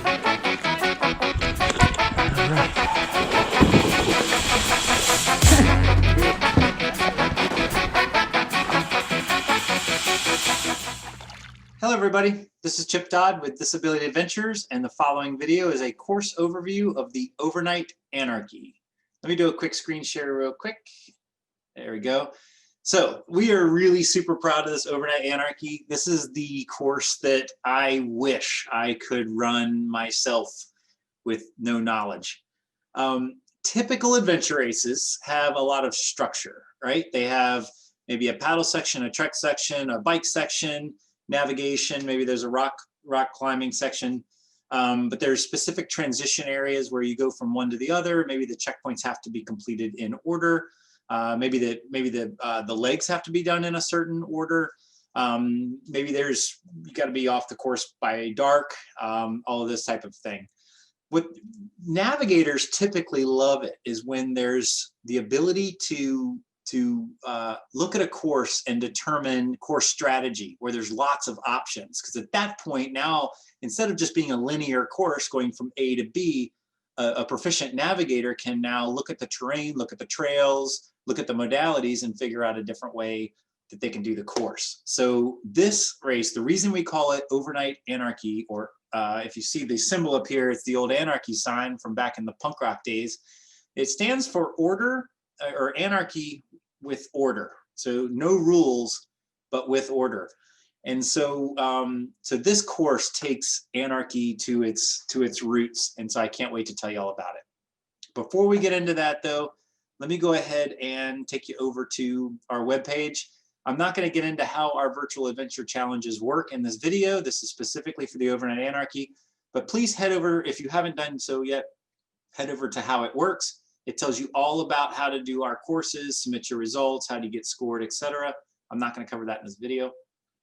Hello everybody, this is Chip Dodd with ThisABILITY Adventures, and the following video is a course overview of the Overnight Anarchy. Let me do a quick screen share real quick. There we go. So we are really super proud of this Overnight Anarchy. This is the course that I wish I could run myself with no knowledge. Typical adventure races have a lot of structure, right? They have maybe a paddle section, a trek section, a bike section, navigation, maybe there's a rock climbing section, but there's specific transition areas where you go from one to the other. Maybe the checkpoints have to be completed in order. Maybe the legs have to be done in a certain order. Maybe you got to be off the course by dark. All of this type of thing. What navigators typically love it is when there's the ability to look at a course and determine course strategy, where there's lots of options. Because at that point now, instead of just being a linear course going from A to B, a proficient navigator can now look at the terrain, look at the trails, look at the modalities, and figure out a different way that they can do the course. So this race, the reason we call it Overnight Anarchy, or if you see the symbol up here, it's the old Anarchy sign from back in the punk rock days. It stands for order, or anarchy with order. So no rules, but with order. And so so this course takes anarchy to its roots, and so I can't wait to tell you all about it. Before we get into that though, let me go ahead and take you over to our webpage. I'm not going to get into how our virtual adventure challenges work in this video. This is specifically for the Overnight Anarchy, but please head over, if you haven't done so yet, head over to how it works. It tells you all about how to do our courses, submit your results, how to get scored, etc. I'm not going to cover that in this video.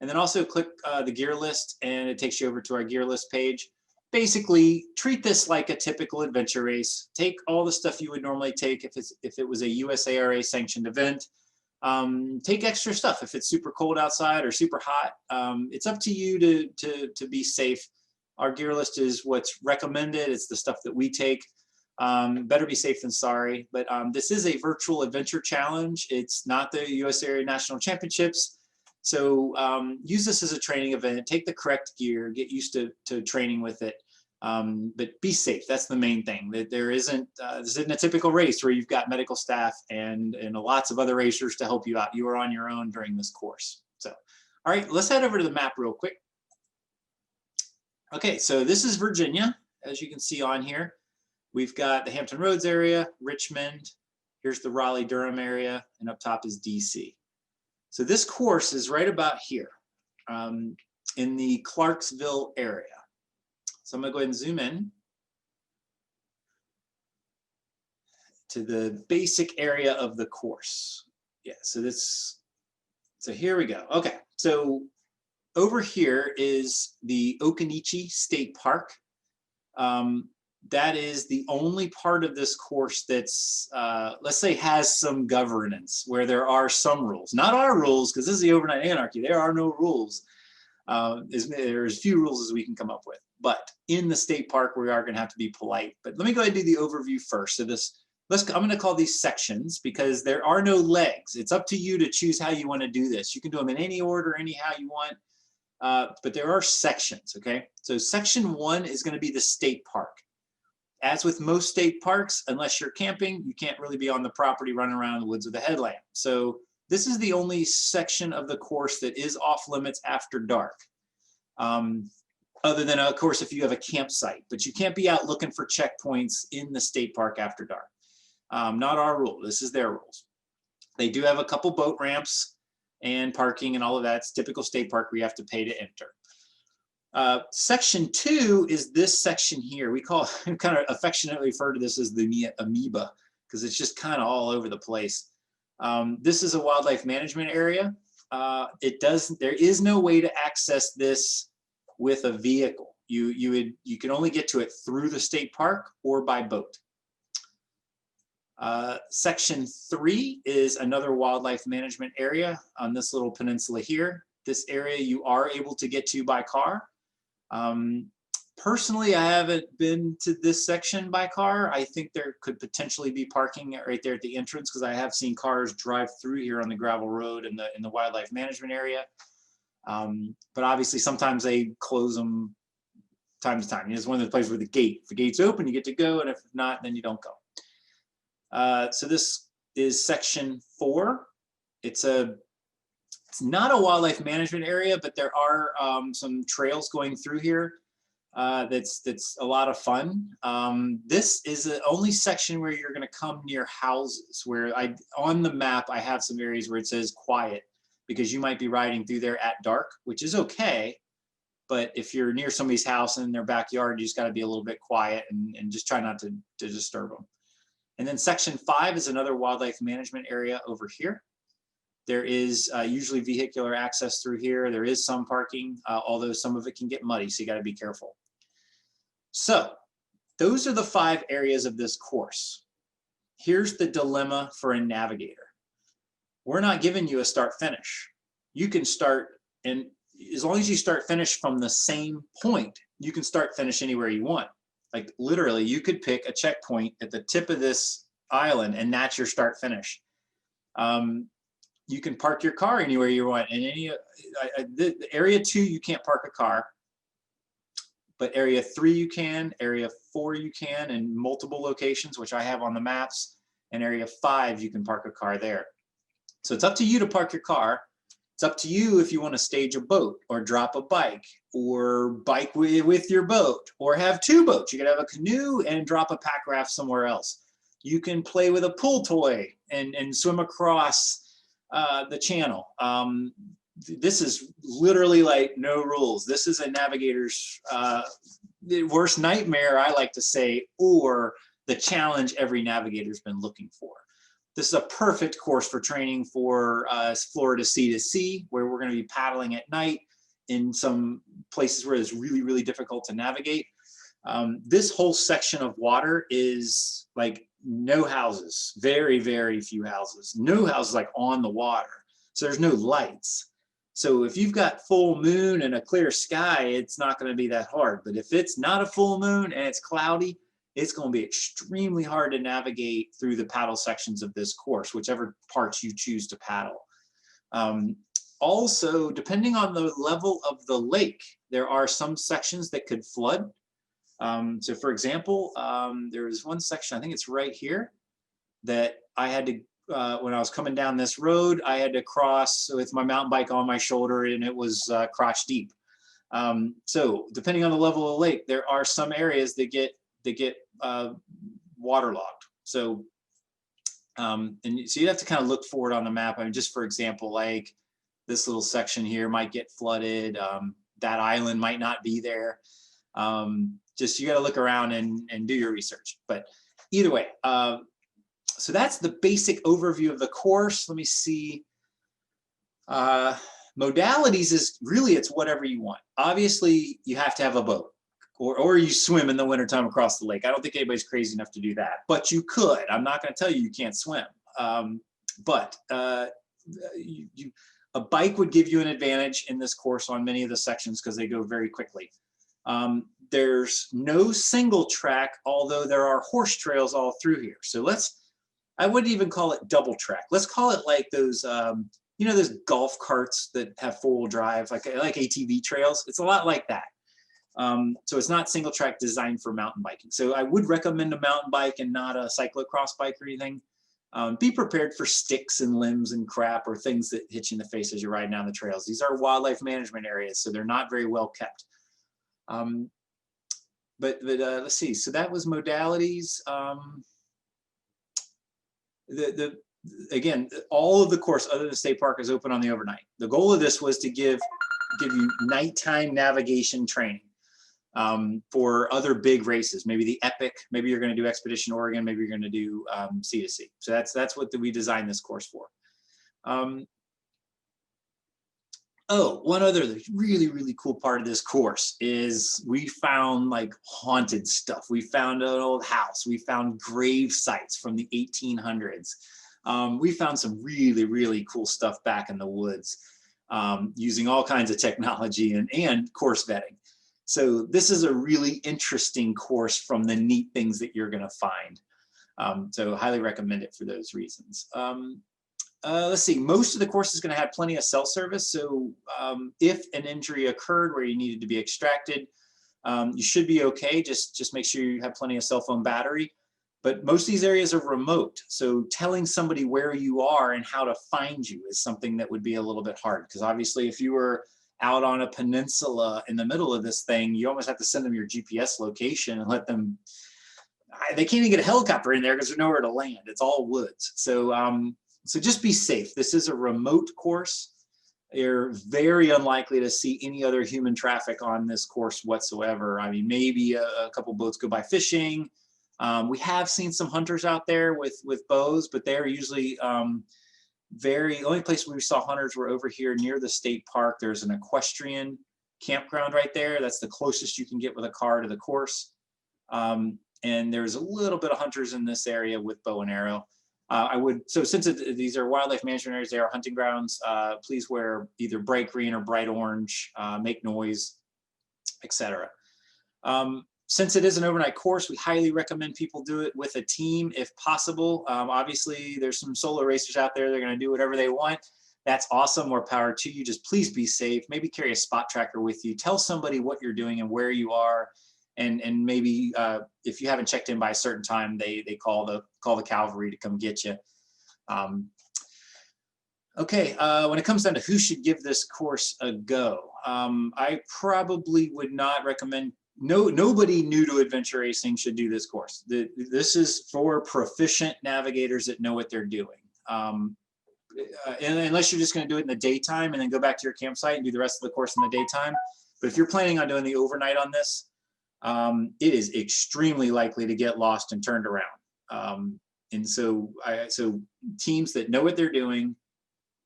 And then also click the gear list, and it takes you over to our gear list page. Basically, treat this like a typical adventure race. Take all the stuff you would normally take if it was a USARA sanctioned event. Take extra stuff if it's super cold outside or super hot. It's up to you to be safe. Our gear list is what's recommended. It's the stuff that we take. Better be safe than sorry. But this is a virtual adventure challenge. It's not the USARA National Championships. So use this as a training event. Take the correct gear. Get used to training with it. But be safe. That's the main thing. That there isn't this isn't a typical race where you've got medical staff and lots of other racers to help you out. You are on your own during this course. So, all right, let's head over to the map real quick. Okay, so this is Virginia, as you can see on here. We've got the Hampton Roads area, Richmond. Here's the Raleigh-Durham area, and up top is DC. So this course is right about here in the Clarksville area. So I'm going to go ahead and zoom in to the basic area of the course. Yeah, so here we go. Okay, so over here is the Occoneechee State Park. That is the only part of this course that's, let's say, has some governance, where there are some rules. Not our rules, because this is the Overnight Anarchy. There are no rules. There's as few rules as we can come up with. But in the state park, we are going to have to be polite. But let me go ahead and do the overview first. So I'm going to call these sections, because there are no legs. It's up to you to choose how you want to do this. You can do them in any order, anyhow you want. But there are sections, okay? So section 1 is going to be the state park. As with most state parks, unless you're camping, you can't really be on the property running around in the woods with a headlamp. So this is the only section of the course that is off limits after dark. Other than, of course, if you have a campsite. But you can't be out looking for checkpoints in the state park after dark. Not our rule. This is their rules. They do have a couple boat ramps and parking and all of that. It's typical state park where you have to pay to enter. Section 2 is this section here. We kind of affectionately refer to this as the amoeba, because it's just kind of all over the place. This is a wildlife management area. There is no way to access this with a vehicle. You can only get to it through the state park or by boat. Section 3 is another wildlife management area on this little peninsula here. This area you are able to get to by car. Personally, I haven't been to this section by car. I think there could potentially be parking right there at the entrance, because I have seen cars drive through here on the gravel road in the wildlife management area. But obviously, sometimes they close them time to time. It's one of the places where the gate's open, you get to go, and if not, then you don't go. So this is section 4. It's not a wildlife management area, but there are some trails going through here. That's a lot of fun. This is the only section where you're going to come near houses, where on the map I have some areas where it says quiet, because you might be riding through there at dark, which is okay. But if you're near somebody's house and in their backyard, you just got to be a little bit quiet and just try not to disturb them. And then section 5 is another wildlife management area over here. There is usually vehicular access through here. There is some parking, although some of it can get muddy, so you got to be careful. So those are the 5 areas of this course. Here's the dilemma for a navigator. We're not giving you a start finish. You can start, and as long as you start finish from the same point, you can start finish anywhere you want. Like literally, you could pick a checkpoint at the tip of this island and that's your start finish. You can park your car anywhere you want. And the area 2, you can't park a car. But area 3 you can, area 4 you can, in multiple locations, which I have on the maps, and area 5 you can park a car there. So it's up to you to park your car. It's up to you if you want to stage a boat or drop a bike or bike with your boat, or have 2 boats. You could have a canoe and drop a pack raft somewhere else. You can play with a pool toy and swim across the channel. This is literally like no rules. This is a navigator's worst nightmare, I like to say, or the challenge every navigator's been looking for. This is a perfect course for training for Florida sea to sea, where we're going to be paddling at night in some places where it's really, really difficult to navigate. This whole section of water is like no houses, very, very few houses. No houses like on the water. So there's no lights. So if you've got full moon and a clear sky, it's not going to be that hard. But if it's not a full moon and it's cloudy, it's going to be extremely hard to navigate through the paddle sections of this course, whichever parts you choose to paddle. Also, depending on the level of the lake, there are some sections that could flood. So for example, there was one section, I think it's right here, that I had to, when I was coming down this road, I had to cross with my mountain bike on my shoulder, and it was crotch deep. So depending on the level of the lake, there are some areas that get waterlogged. So, so you'd have to kind of look for it on the map. I mean, just for example, like this little section here might get flooded. That island might not be there. Just you got to look around and do your research. But either way, so that's the basic overview of the course. Let me see. Modalities is really, it's whatever you want. Obviously, you have to have a boat, or you swim in the wintertime across the lake. I don't think anybody's crazy enough to do that, but you could. I'm not going to tell you you can't swim. But a bike would give you an advantage in this course on many of the sections because they go very quickly. There's no single track, although there are horse trails all through here. So I wouldn't even call it double track. Let's call it like those, you know, those golf carts that have 4-wheel drive, like ATV trails. It's a lot like that. So it's not single track, designed for mountain biking. So I would recommend a mountain bike and not a cyclocross bike or anything. Be prepared for sticks and limbs and crap or things that hit you in the face as you're riding down the trails. These are wildlife management areas, so they're not very well kept. But let's see. So that was modalities. Again, all of the course other than the state park is open on the overnight. The goal of this was to give you nighttime navigation training for other big races. Maybe the Epic. Maybe you're going to do Expedition Oregon. Maybe you're going to do Sea to Sea. So that's what we designed this course for. Oh, one other really, really cool part of this course is we found like haunted stuff. We found an old house. We found grave sites from the 1800s. We found some really, really cool stuff back in the woods using all kinds of technology and course vetting. So this is a really interesting course from the neat things that you're going to find. So highly recommend it for those reasons. Let's see, most of the course is going to have plenty of cell service. So if an injury occurred where you needed to be extracted, you should be okay. Just make sure you have plenty of cell phone battery. But most of these areas are remote. So telling somebody where you are and how to find you is something that would be a little bit hard. Because obviously if you were out on a peninsula in the middle of this thing, you almost have to send them your GPS location and let them, they can't even get a helicopter in there because there's nowhere to land. It's all woods. So, so just be safe. This is a remote course. You're very unlikely to see any other human traffic on this course whatsoever. I mean, maybe a couple boats go by fishing. We have seen some hunters out there with bows, but they're usually the only place we saw hunters were over here near the state park. There's an equestrian campground right there. That's the closest you can get with a car to the course. And there's a little bit of hunters in this area with bow and arrow. So since these are wildlife management areas, they are hunting grounds, please wear either bright green or bright orange, make noise, etc. Since it is an overnight course, we highly recommend people do it with a team if possible. Obviously, there's some solo racers out there. They're going to do whatever they want. That's awesome. More power to you. Just please be safe. Maybe carry a spot tracker with you. Tell somebody what you're doing and where you are. And maybe if you haven't checked in by a certain time, they call the cavalry to come get you. Okay, when it comes down to who should give this course a go, I probably would not recommend. Nobody new to adventure racing should do this course. This is for proficient navigators that know what they're doing. And unless you're just going to do it in the daytime and then go back to your campsite and do the rest of the course in the daytime. But if you're planning on doing the overnight on this, it is extremely likely to get lost and turned around. And so teams that know what they're doing,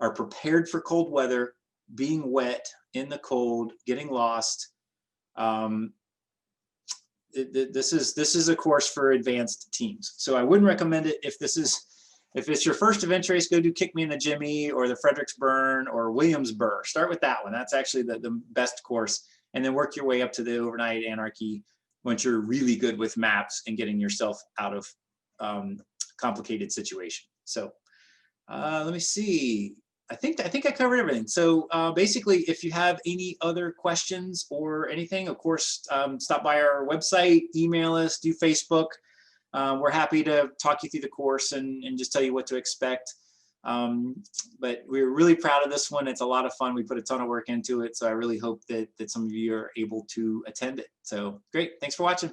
are prepared for cold weather, being wet in the cold, getting lost. This is a course for advanced teams. So I wouldn't recommend it if it's your first adventure race. Go do Kick Me in the Jimmy or the Fredericksburn or Williamsburg. Start with that one. That's actually the best course, and then work your way up to the overnight Anarchy once you're really good with maps and getting yourself out of complicated situation. So let me see. I think I covered everything. So basically, if you have any other questions or anything, of course, stop by our website, email us, do Facebook. We're happy to talk you through the course and just tell you what to expect. But we're really proud of this one. It's a lot of fun. We put a ton of work into it. So I really hope that some of you are able to attend it. So great. Thanks for watching.